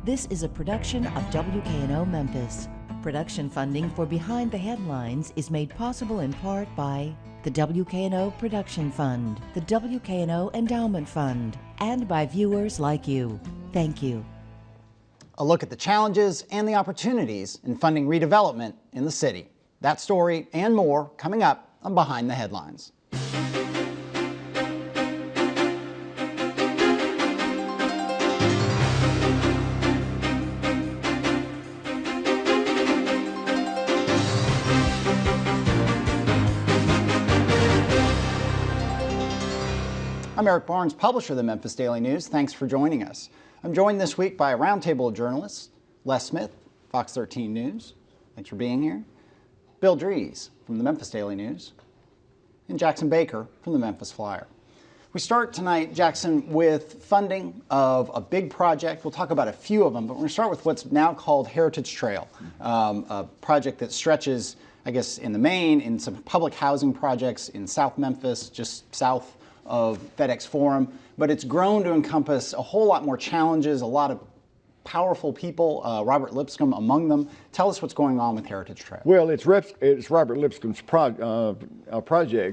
This is a production of WKNO Memphis. Production funding for Behind the Headlines is made possible in part by the WKNO Production Fund, the WKNO Endowment Fund, and by viewers like you. Thank you. A look at the challenges and the opportunities in funding redevelopment in the city. That story and more coming up on Behind the Headlines. I'm Eric Barnes, publisher of the Memphis Daily News. Thanks for joining us. I'm joined this week by a roundtable of journalists: Les Smith, Fox 13 News. Thanks for being here. Bill Dries from the Memphis Daily News, and Jackson Baker from the Memphis Flyer. We start tonight, Jackson, with funding of a big project. We'll talk about a few of them, but we're going to start with what's now called Heritage Trail, a project that stretches, I guess, in the main, in some public housing projects in South Memphis, just south of FedEx Forum, but it's grown to encompass a whole lot more challenges, a lot of powerful people, Robert Lipscomb among them. Tell us what's going on with Heritage Trail. Well, it's Robert Lipscomb's project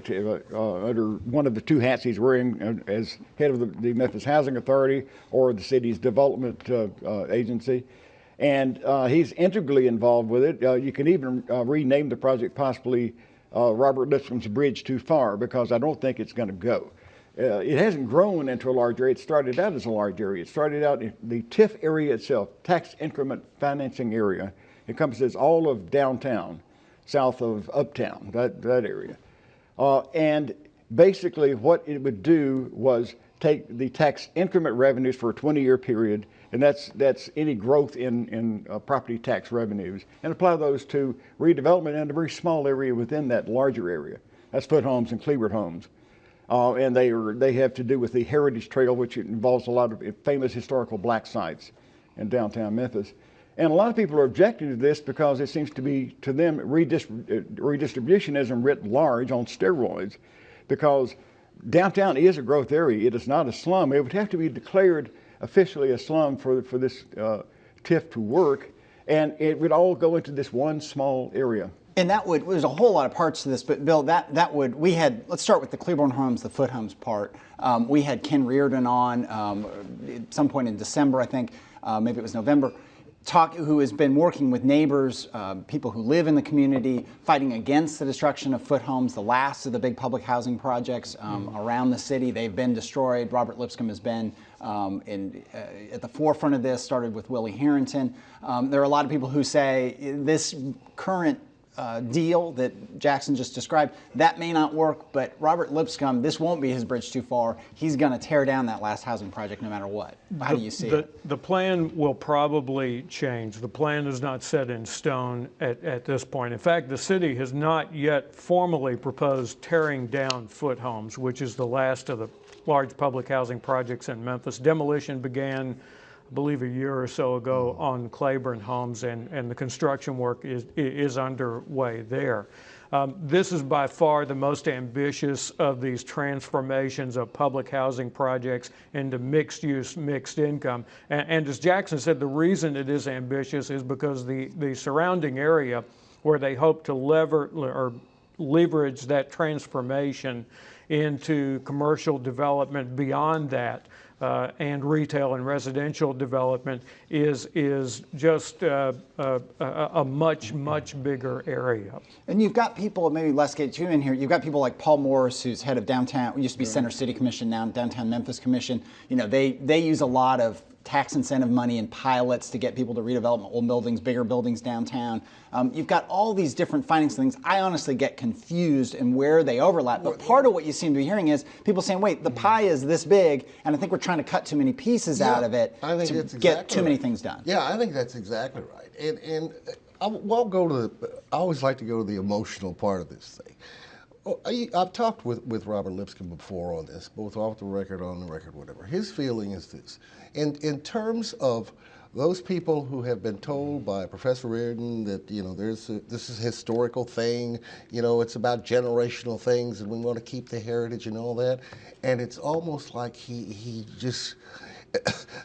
under one of the two hats he's wearing as head of the Memphis Housing Authority or the city's development agency. And he's integrally involved with it. You can even rename the project possibly Robert Lipscomb's Bridge Too Far, because I don't think it's going to go. It hasn't grown into a large area. It started out as a large area. It started out in the TIF area itself, tax increment financing area. It encompasses all of downtown, south of Uptown, that area. And basically what it would do was take the tax increment revenues for a 20-year period, and that's any growth in property tax revenues, and apply those to redevelopment in a very small area within that larger area. That's Foot Homes and Cleveland Homes. And they have to do with the Heritage Trail, which involves a lot of famous historical black sites in downtown Memphis. And a lot of people are objecting to this because it seems to be, to them, redistributionism writ large on steroids, because downtown is a growth area. It is not a slum. It would have to be declared officially a slum for this TIF to work, and it would all go into this one small area. And there's a whole lot of parts to this, but Bill, let's start with the Cleveland Homes, the Foot Homes part. We had Ken Reardon on at some point in December, I think, maybe it was November, who has been working with neighbors, people who live in the community, fighting against the destruction of Foot Homes, the last of the big public housing projects around the city. They've been destroyed. Robert Lipscomb has been at the forefront of this, started with Willie Harrington. There are a lot of people who say this current deal that Jackson just described, that may not work, but Robert Lipscomb, this won't be his bridge too far. He's going to tear down that last housing project no matter what. How do you see it? The plan will probably change. The plan is not set in stone at this point. In fact, the city has not yet formally proposed tearing down Foot Homes, which is the last of the large public housing projects in Memphis. Demolition began, I believe, a year or so ago on Claiborne Homes, and the construction work is underway there. This is by far the most ambitious of these transformations of public housing projects into mixed use, mixed income. And as Jackson said, the reason it is ambitious is because the surrounding area where they hope to leverage that transformation into commercial development beyond that, and retail and residential development is just a much bigger area. And you've got people, maybe let's get you in here, you've got people like Paul Morris, who's head of downtown, used to be Center City Commission, now Downtown Memphis Commission. You know, they use a lot of tax incentive money and pilots to get people to redevelop old buildings, bigger buildings downtown. You've got all these different findings things. I honestly get confused in where they overlap. But part of what you seem to be hearing is people saying, wait, the pie is this big, and I think we're trying to cut too many pieces out of it to get too many things done. Yeah, I think that's exactly right. And I always like to go to the emotional part of this thing. I've talked with Robert Lipscomb before on this, both off the record, on the record, whatever. His feeling is this. In terms of those people who have been told by Professor Reardon that, you know, this is a historical thing, you know, it's about generational things and we want to keep the heritage and all that, and it's almost like he just,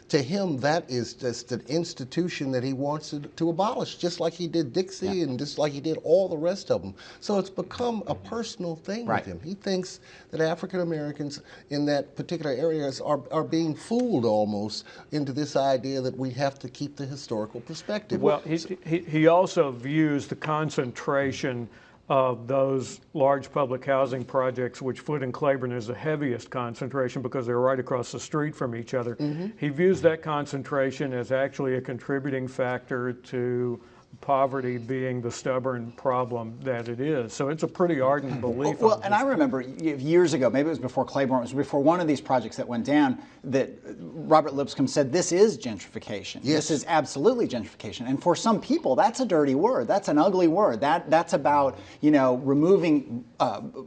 to him, that is just an institution that he wants to abolish, just like he did Dixie and just like he did all the rest of them. So it's become a personal thing with him. He thinks that African Americans in that particular areas are being fooled almost into this idea that we have to keep the historical perspective. Well, he also views the concentration of those large public housing projects, which Foote and Claiborne is the heaviest concentration because they're right across the street from each other. He views that concentration as actually a contributing factor to poverty being the stubborn problem that it is. So it's a pretty ardent belief. Well, and I remember years ago, maybe it was before Claiborne, it was before one of these projects that went down, that Robert Lipscomb said, this is gentrification. Yes. This is absolutely gentrification. And for some people, that's a dirty word. That's an ugly word. That's about, removing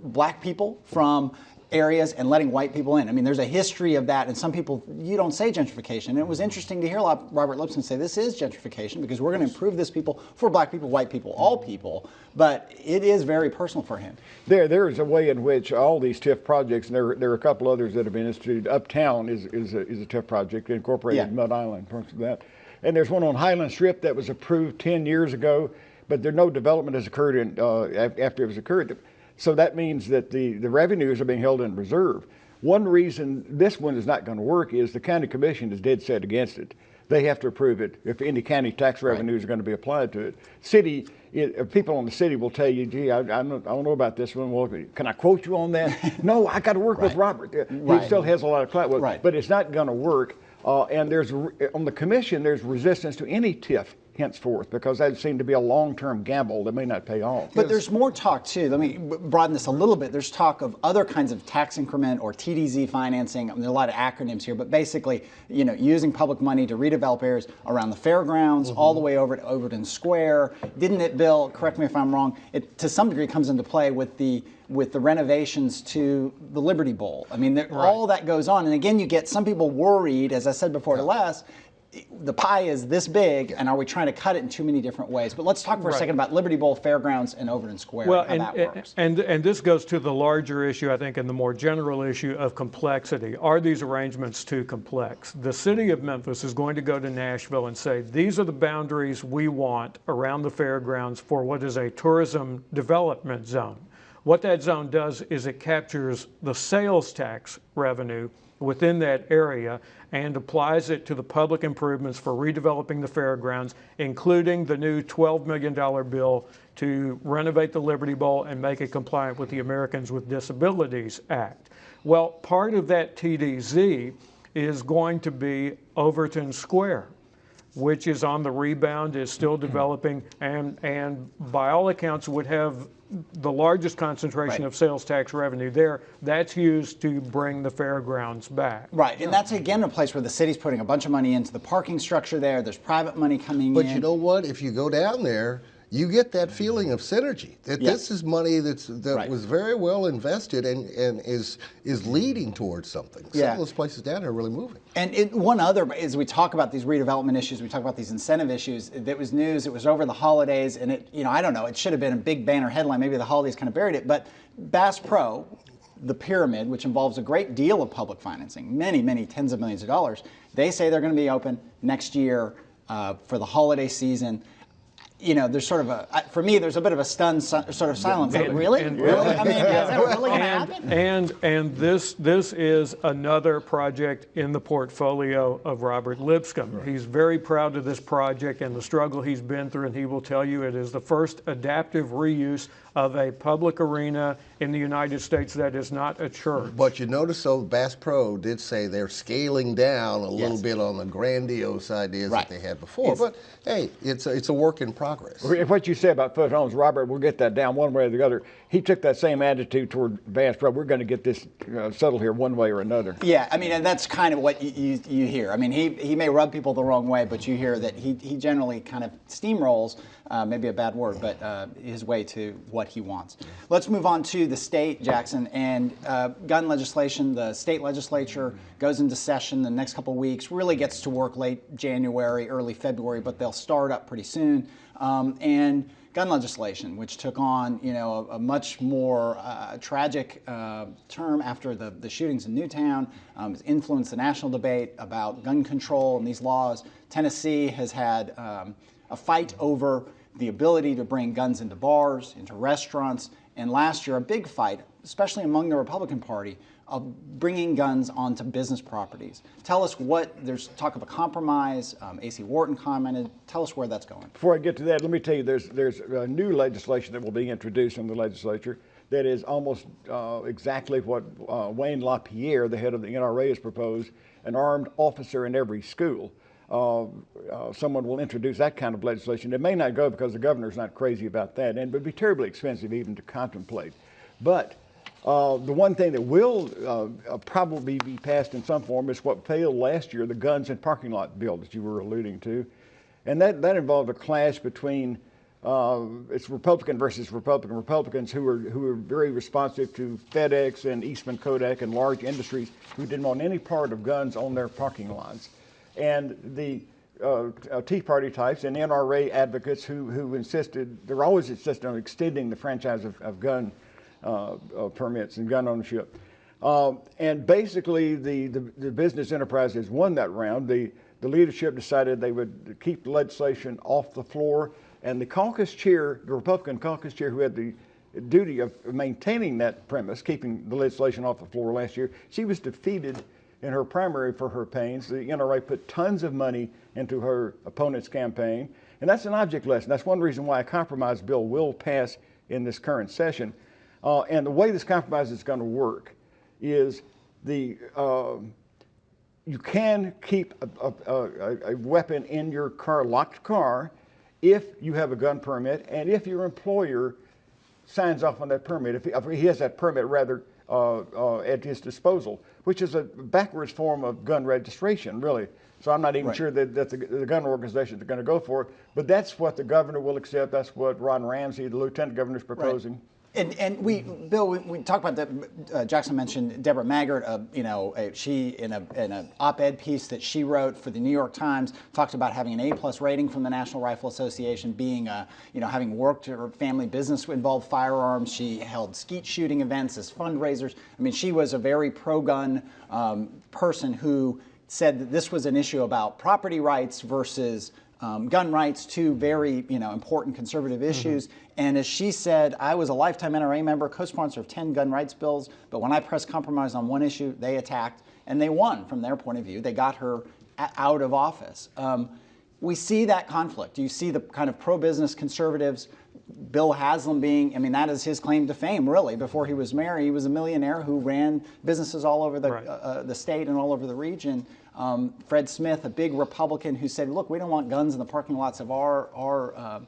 black people from areas and letting white people in. I mean, there's a history of that, and some people, you don't say gentrification. And it was interesting to hear Robert Lipscomb say this is gentrification because we're going to improve this people for black people, white people, all people. But it is very personal for him. There is a way in which all these TIF projects, and there are a couple others that have been instituted. Uptown is a TIF project, incorporated Mud Island, parts of that. And there's one on Highland Strip that was approved 10 years ago, but no development has occurred after it was occurred. So that means that the revenues are being held in reserve. One reason this one is not going to work is the county commission is dead set against it. They have to approve it if any county tax revenues are going to be applied to it. People in the city will tell you, gee, I don't know about this one. Well, can I quote you on that? No, I got to work with Robert. He still has a lot of clout with it, but it's not going to work. And on the commission, there's resistance to any TIF henceforth, because that seemed to be a long-term gamble that may not pay off. But there's more talk too. Let me broaden this a little bit. There's talk of other kinds of tax increment or TDZ financing. I mean, there are a lot of acronyms here, but basically, using public money to redevelop areas around the fairgrounds, all the way over to Overton Square. Didn't it, Bill? Correct me if I'm wrong. It to some degree comes into play with the renovations to the Liberty Bowl. I mean, all that goes on, and again, you get some people worried, as I said before to Les. The pie is this big, and are we trying to cut it in too many different ways? But let's talk for a second about Liberty Bowl, Fairgrounds, and Overton Square, well, and how that works. And this goes to the larger issue, I think, and the more general issue of complexity. Are these arrangements too complex? The city of Memphis is going to go to Nashville and say, these are the boundaries we want around the fairgrounds for what is a tourism development zone. What that zone does is it captures the sales tax revenue within that area and applies it to the public improvements for redeveloping the fairgrounds, including the new $12 million bill to renovate the Liberty Bowl and make it compliant with the Americans with Disabilities Act. Well, part of that TDZ is going to be Overton Square, which is on the rebound, is still developing, and by all accounts would have the largest concentration of sales tax revenue there. That's used to bring the fairgrounds back. Right, and that's again a place where the city's putting a bunch of money into the parking structure there. There's private money coming in. But you know what? If you go down there, you get that feeling of synergy. That this is money that was very well invested and is leading towards something. Some of those places down there are really moving. And one other, as we talk about these redevelopment issues, we talk about these incentive issues, that was news, it was over the holidays, and I don't know, it should have been a big banner headline, maybe the holidays kind of buried it, but Bass Pro, the pyramid, which involves a great deal of public financing, many, many tens of millions of dollars, they say they're going to be open next year for the holiday season. There's sort of for me, there's a bit of a stunned sort of silence. Really? Really? I mean, is that really going to happen? And this is another project in the portfolio of Robert Lipscomb. Right. He's very proud of this project and the struggle he's been through, and he will tell you it is the first adaptive reuse of a public arena in the United States that is not a church. But you notice, though, Bass Pro did say they're scaling down a little bit on the grandiose ideas that they had before. But hey, it's a work in progress. What you say about Foote Homes, Robert, we'll get that down one way or the other. He took that same attitude toward Bass Pro. We're going to get this settled here one way or another. Yeah, I mean, and that's kind of what you hear. I mean, he may rub people the wrong way, but you hear that he generally kind of steamrolls, maybe a bad word, but his way to what he wants. Let's move on to the state, Jackson, and gun legislation. The state legislature goes into session the next couple of weeks, really gets to work late January, early February, but they'll start up pretty soon. and gun legislation, which took on a much more tragic term after the shootings in Newtown, influenced the national debate about gun control and these laws. Tennessee has had a fight over the ability to bring guns into bars, into restaurants, and last year a big fight, especially among the Republican Party, of bringing guns onto business properties. Tell us there's talk of a compromise. A.C. Wharton commented. Tell us where that's going. Before I get to that, let me tell you there's new legislation that will be introduced in the legislature that is almost exactly what Wayne LaPierre, the head of the NRA, has proposed, an armed officer in every school. Someone will introduce that kind of legislation. It may not go because the governor's not crazy about that, and it would be terribly expensive even to contemplate. But the one thing that will probably be passed in some form is what failed last year, the guns and parking lot bill that you were alluding to. And that involved a clash between it's Republican versus Republican. Republicans who are very responsive to FedEx and Eastman Kodak and large industries who didn't want any part of guns on their parking lots. And the Tea Party types and NRA advocates who insisted, they're always insisting on extending the franchise of gun permits and gun ownership. And basically the business enterprises won that round. The leadership decided they would keep the legislation off the floor, and the caucus chair, the Republican caucus chair who had the duty of maintaining that premise, keeping the legislation off the floor last year, she was defeated in her primary for her pains. The NRA put tons of money into her opponent's campaign, and that's an object lesson. That's one reason why a compromise bill will pass in this current session. And the way this compromise is going to work is you can keep a weapon in your car, locked car, if you have a gun permit and if your employer signs off on that permit, if he has that permit rather at his disposal, which is a backwards form of gun registration, really. So I'm not even sure that the gun organizations are going to go for it, but that's what the governor will accept. That's what Ron Ramsey, the lieutenant governor, is proposing. Right. And Bill, we talked about that. Jackson mentioned Deborah Maggart. She in an op-ed piece that she wrote for the New York Times talked about having an A+ rating from the National Rifle Association, being having worked her family business involved firearms. She held skeet shooting events as fundraisers. I mean, she was a very pro-gun person who said that this was an issue about property rights versus gun rights, two very important conservative issues. Mm-hmm. And as she said, I was a lifetime NRA member, co-sponsor of 10 gun rights bills, but when I pressed compromise on one issue, they attacked, and they won from their point of view. They got her out of office. We see that conflict. You see the kind of pro-business conservatives, Bill Haslam being, that is his claim to fame, really. Before he was mayor, he was a millionaire who ran businesses all over the state and all over the region. Fred Smith, a big Republican who said, look, we don't want guns in the parking lots of our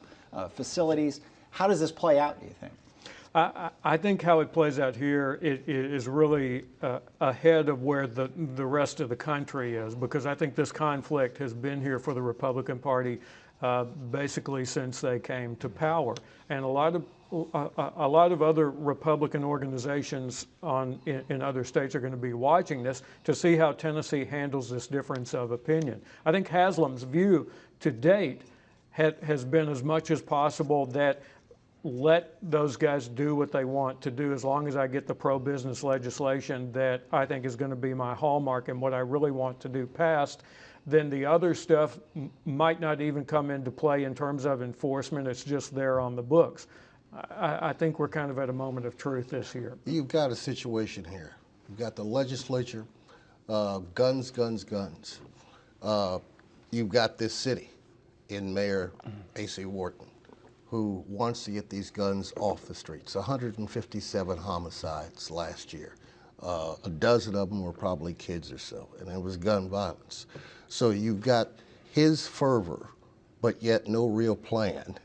facilities. How does this play out, do you think? I think how it plays out here is really ahead of where the rest of the country is, because I think this conflict has been here for the Republican Party basically since they came to power. And a lot of other Republican organizations in other states are going to be watching this to see how Tennessee handles this difference of opinion. I think Haslam's view to date has been as much as possible that let those guys do what they want to do as long as I get the pro-business legislation that I think is going to be my hallmark and what I really want to do passed. Then the other stuff might not even come into play in terms of enforcement. It's just there on the books. I think we're kind of at a moment of truth this year. You've got a situation here. You've got the legislature, guns, guns, guns. You've got this city in Mayor A.C. Wharton, who wants to get these guns off the streets. 157 homicides last year. A dozen of them were probably kids or so, and it was gun violence. So you've got his fervor, but yet no real plan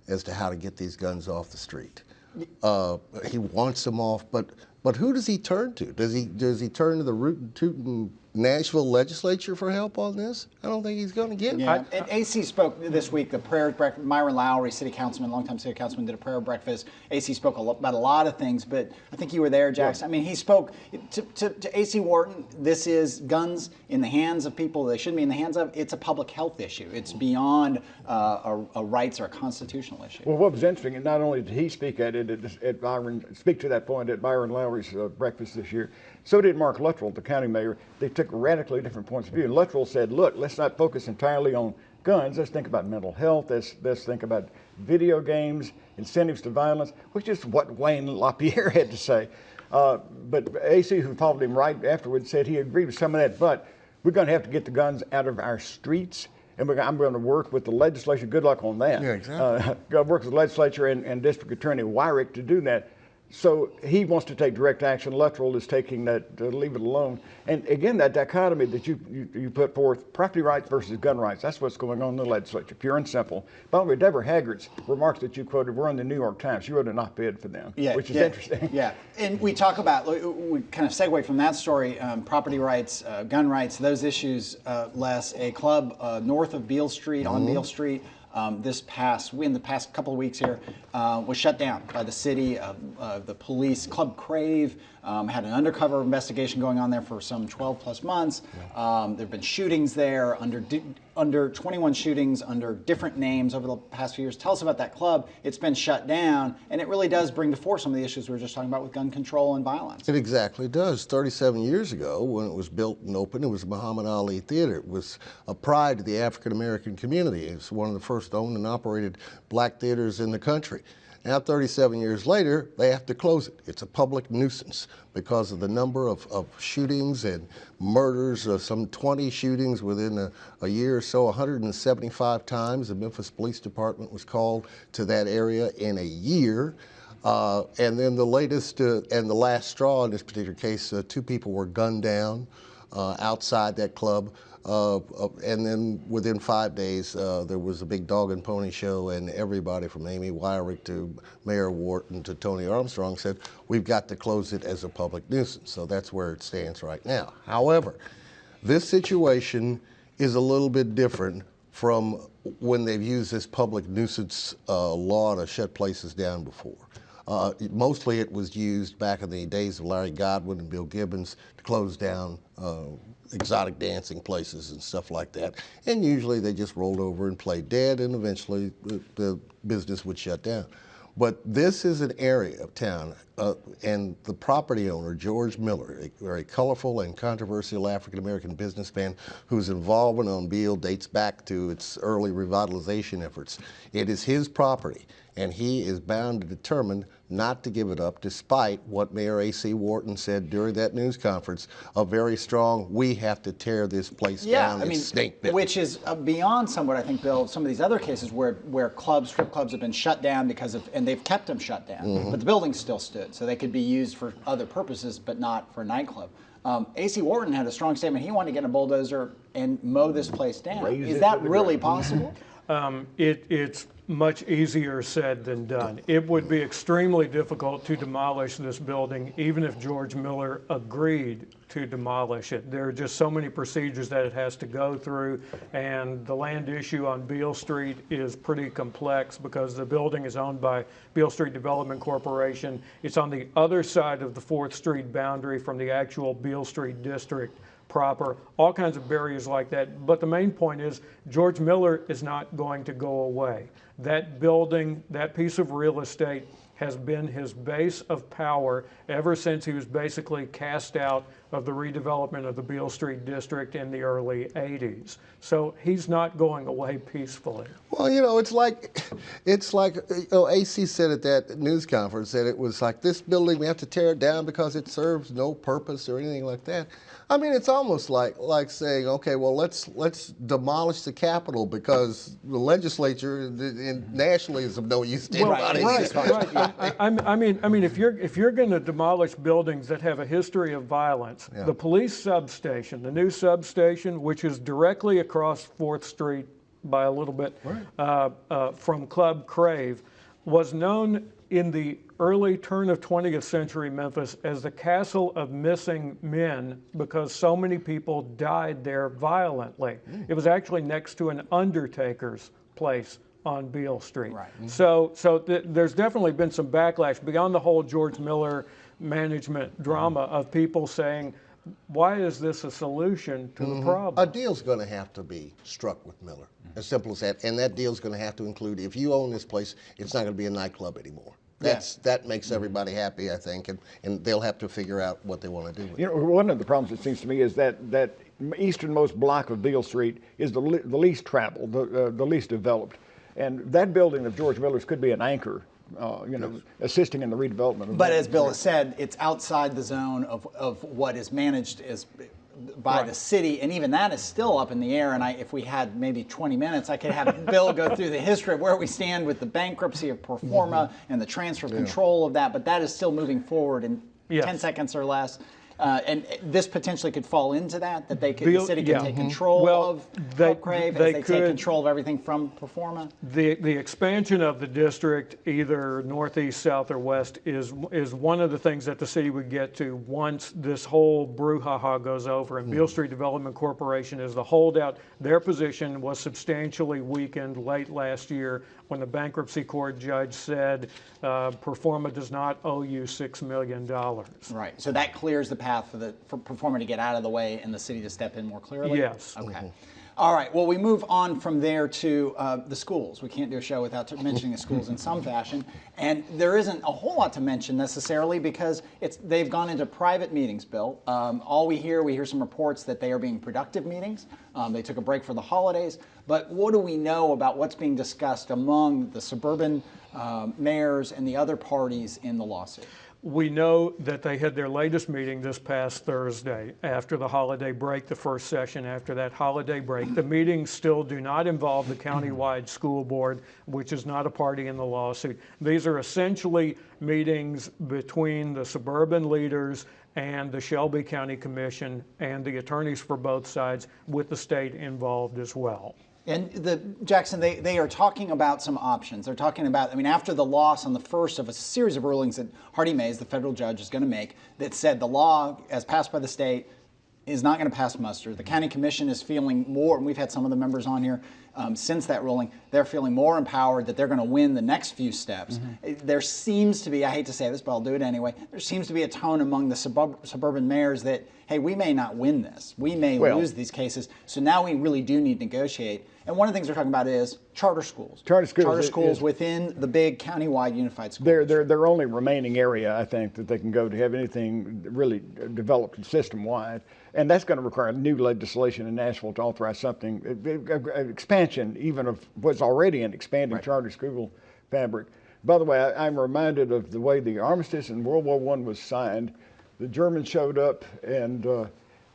as to how to get these guns off the street. He wants them off, but who does he turn to? Does he turn to the rootin' tootin' Nashville legislature for help on this? I don't think he's going to get it. Yeah, and AC spoke this week. The prayer breakfast. Myron Lowry, city councilman, longtime city councilman, did a prayer breakfast. AC spoke about a lot of things, but I think you were there, Jackson. I mean, he spoke to AC Wharton. This is guns in the hands of people they shouldn't be in the hands of. It's a public health issue. It's beyond a rights or a constitutional issue. Well, what was interesting, and not only did he speak speak to that point at Myron Lowry's breakfast this year, so did Mark Luttrell, the county mayor. They took radically different points of view. And Luttrell said, look, let's not focus entirely on guns. Let's think about mental health. Let's think about video games, incentives to violence, which is what Wayne LaPierre had to say. But AC, who followed him right afterwards, said he agreed with some of that, but we're going to have to get the guns out of our streets. And I'm going to work with the legislature. Good luck on that. Yeah, exactly. Going to work with the legislature and District Attorney Wyrick to do that. So he wants to take direct action. Luttrell is taking that, leave it alone. And again, that dichotomy that you put forth, property rights versus gun rights, that's what's going on in the legislature, pure and simple. By the way, Deborah Haggart's remarks that you quoted were in the New York Times. She wrote an op-ed for them, which is interesting. Yeah, and we talk about, we kind of segue from that story, property rights, gun rights, those issues, Les. A club north of Beale Street, on Beale Street, in the past couple of weeks here, was shut down by the city. The police, Club Crave, had an undercover investigation going on there for some 12 plus months. There have been shootings there, under 21 shootings under different names over the past few years. Tell us about that club. It's been shut down, and it really does bring to fore some of the issues we were just talking about with gun control and violence. It exactly does. 37 years ago, when it was built and opened, it was the Muhammad Ali Theater. It was a pride to the African-American community. It was one of the first owned and operated black theaters in the country. Now, 37 years later, they have to close it. It's a public nuisance because of the number of shootings and murders, some 20 shootings within a year or so, 175 times the Memphis Police Department was called to that area in a year. And then the latest and the last straw in this particular case, 2 people were gunned down outside that club. And then within 5 days, there was a big dog and pony show, and everybody from Amy Wyrick to Mayor Wharton to Tony Armstrong said, we've got to close it as a public nuisance. So that's where it stands right now. However, this situation is a little bit different from when they've used this public nuisance law to shut places down before. Mostly it was used back in the days of Larry Godwin and Bill Gibbons to close down exotic dancing places and stuff like that. And usually they just rolled over and played dead, and eventually the business would shut down. But this is an area of town, and the property owner, George Miller, a very colorful and controversial African-American businessman whose involvement on Beale dates back to its early revitalization efforts. It is his property, and he is bound to determine not to give it up, despite what Mayor A.C. Wharton said during that news conference, a very strong, we have to tear this place down. Which is beyond somewhat, I think, Bill, some of these other cases where strip clubs have been shut down because of, and they've kept them shut down, but the buildings still stood, so they could be used for other purposes, but not for a nightclub. A.C. Wharton had a strong statement. He wanted to get a bulldozer and mow this place down. Is that really possible? It's much easier said than done. It would be extremely difficult to demolish this building, even if George Miller agreed to demolish it. There are just so many procedures that it has to go through, and the land issue on Beale Street is pretty complex because the building is owned by Beale Street Development Corporation. It's on the other side of the 4th Street boundary from the actual Beale Street district proper, all kinds of barriers like that. But the main point is George Miller is not going to go away. That building, that piece of real estate has been his base of power ever since he was basically cast out of the redevelopment of the Beale Street district in the early 80s. So he's not going away peacefully. Well, it's like AC said at that news conference that it was like, this building, we have to tear it down because it serves no purpose or anything like that. I mean, it's almost like saying, okay, well, let's demolish the Capitol because the legislature nationally is of no use to anybody. Right. I mean, if you're going to demolish buildings that have a history of violence, the police substation, the new substation, which is directly across 4th Street by a little bit from Club Crave, was known in the early turn of 20th century Memphis as the castle of missing men because so many people died there violently. It was actually next to an undertaker's place on Beale Street. Right. So there's definitely been some backlash beyond the whole George Miller management drama of people saying, why is this a solution to the problem? A deal's going to have to be struck with Miller, as simple as that. And that deal's going to have to include, if you own this place, it's not going to be a nightclub anymore. That makes everybody happy, I think, and they'll have to figure out what they want to do with it. You know, one of the problems, it seems to me, is that easternmost block of Beale Street is the least traveled, the least developed. And that building of George Miller's could be an anchor, assisting in the redevelopment of But that. as Bill has said, it's outside the zone of what is managed by the city, and even that is still up in the air. And if we had maybe 20 minutes, I could have Bill go through the history of where we stand with the bankruptcy of Performa and the transfer of control of that. But that is still moving forward in 10 seconds or less. And this potentially could fall into that the city could take control of Crave as they take control of everything from Performa. The expansion of the district, either northeast, south, or west, is one of the things that the city would get to once this whole brouhaha goes over. And Beale Street Development Corporation is the holdout. Their position was substantially weakened late last year when the bankruptcy court judge said Performa does not owe you $6 million. Right. So that clears the path for Performa to get out of the way and the city to step in more clearly? Yes. Okay. All right. Well, we move on from there to the schools. We can't do a show without mentioning the schools in some fashion. And there isn't a whole lot to mention necessarily because they've gone into private meetings, Bill. All we hear some reports that they are being productive meetings. They took a break for the holidays. But what do we know about what's being discussed among the suburban mayors and the other parties in the lawsuit? We know that they had their latest meeting this past Thursday after the holiday break, the first session after that holiday break. The meetings still do not involve the countywide school board, which is not a party in the lawsuit. These are essentially meetings between the suburban leaders and the Shelby County Commission and the attorneys for both sides, with the state involved as well. And Jackson, they are talking about some options. They're talking about, after the loss on the first of a series of rulings that Hardy Mays, the federal judge, is going to make, that said the law, as passed by the state, is not going to pass muster. The county commission is feeling more, and we've had some of the members on here since that ruling, they're feeling more empowered that they're going to win the next few steps. There seems to be, I hate to say this, but I'll do it anyway, there seems to be a tone among the suburban mayors that, hey, we may not win this. We may lose these cases. So now we really do need to negotiate. And one of the things they're talking about is charter schools. Charter schools within the big countywide unified school. They're their only remaining area, I think, that they can go to have anything really developed system-wide. And that's going to require new legislation in Nashville to authorize something, expansion even of what's already an expanding charter school fabric. By the way, I'm reminded of the way the armistice in World War I was signed. The Germans showed up and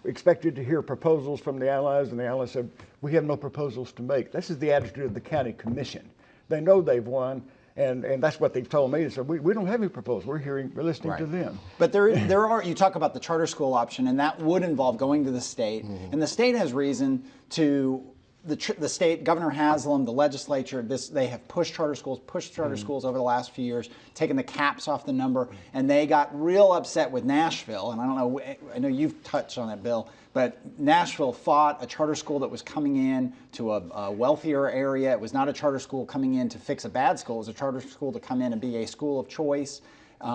expected to hear proposals from the Allies, and the Allies said, we have no proposals to make. This is the attitude of the county commission. They know they've won, and that's what they've told me. They said, we don't have any proposals. We're listening to them. But there are, you talk about the charter school option, and that would involve going to the state, and the state has reason to, the state, Governor Haslam, the legislature, they have pushed charter schools over the last few years, taken the caps off the number, and they got real upset with Nashville. And I know you've touched on it, Bill, but Nashville fought a charter school that was coming in to a wealthier area. It was not a charter school coming in to fix a bad school. It was a charter school to come in and be a school of choice,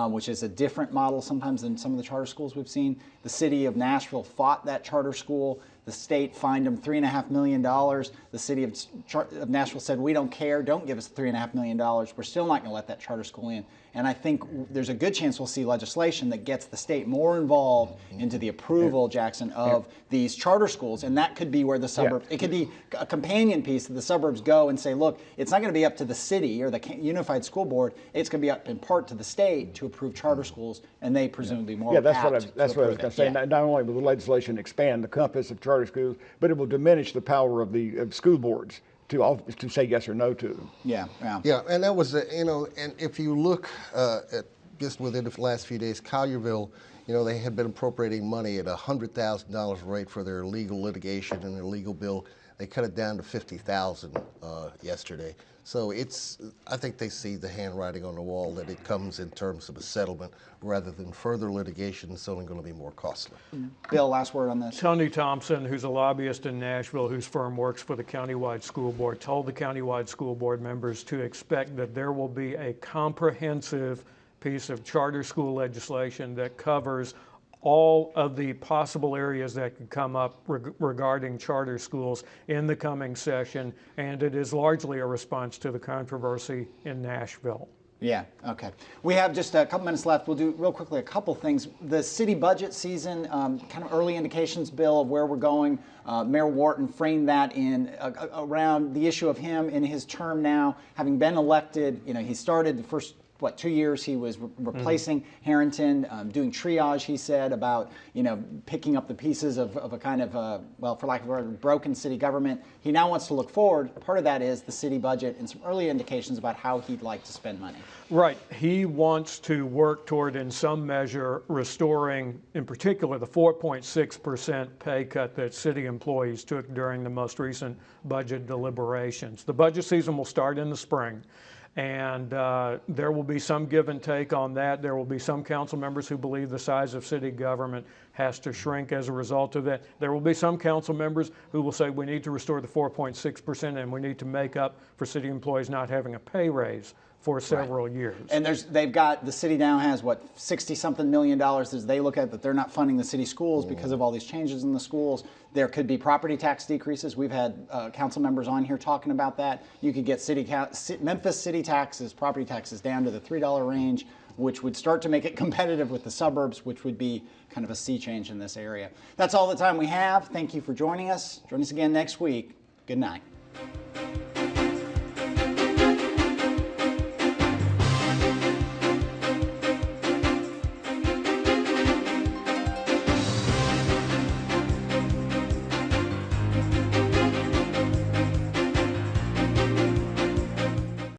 which is a different model sometimes than some of the charter schools we've seen. The city of Nashville fought that charter school. The state fined them $3.5 million. The city of Nashville said, we don't care, don't give us $3.5 million. We're still not going to let that charter school in. And I think there's a good chance we'll see legislation that gets the state more involved into the approval, Jackson, of these charter schools. And that could be where the suburbs, it could be a companion piece that the suburbs go and say, look, it's not going to be up to the city or the unified school board. It's going to be up in part to the state to approve charter schools, and they presumably more that's what I was going to say. Not only will the legislation expand the compass of charter schools, but it will diminish the power of the school boards to say yes or no to them. Yeah, and that was, and if you look at just within the last few days, Collierville, they had been appropriating money at $100,000 rate for their legal litigation and their legal bill. They cut it down to 50,000 yesterday. So I think they see the handwriting on the wall that it comes in terms of a settlement rather than further litigation. It's only going to be more costly. Bill, last word on this. Tony Thompson, who's a lobbyist in Nashville, whose firm works for the countywide school board, told the countywide school board members to expect that there will be a comprehensive piece of charter school legislation that covers all of the possible areas that could come up regarding charter schools in the coming session, and it is largely a response to the controversy in Nashville. Yeah, okay. We have just a couple minutes left. We'll do real quickly a couple things. The city budget season, kind of early indications, Bill, of where we're going. Mayor Wharton framed that in around the issue of him in his term now, having been elected. You know, he started the first 2 years he was replacing Harrington, doing triage, he said, about, you know, picking up the pieces of a kind of, well, for lack of a word, broken city government. He now wants to look forward. Part of that is the city budget and some early indications about how he'd like to spend money. Right. He wants to work toward, in some measure, restoring, in particular, the 4.6% pay cut that city employees took during the most recent budget deliberations. The budget season will start in the spring. And there will be some give and take on that. There will be some council members who believe the size of city government has to shrink as a result of that. There will be some council members who will say we need to restore the 4.6% and we need to make up for city employees not having a pay raise for several years. And the city now has, what, $60-something million as they look at that they're not funding the city schools because of all these changes in the schools. There could be property tax decreases. We've had council members on here talking about that. You could get Memphis city taxes, property taxes down to the $3 range, which would start to make it competitive with the suburbs, which would be kind of a sea change in this area. That's all the time we have. Thank you for joining us. Join us again next week. Good night.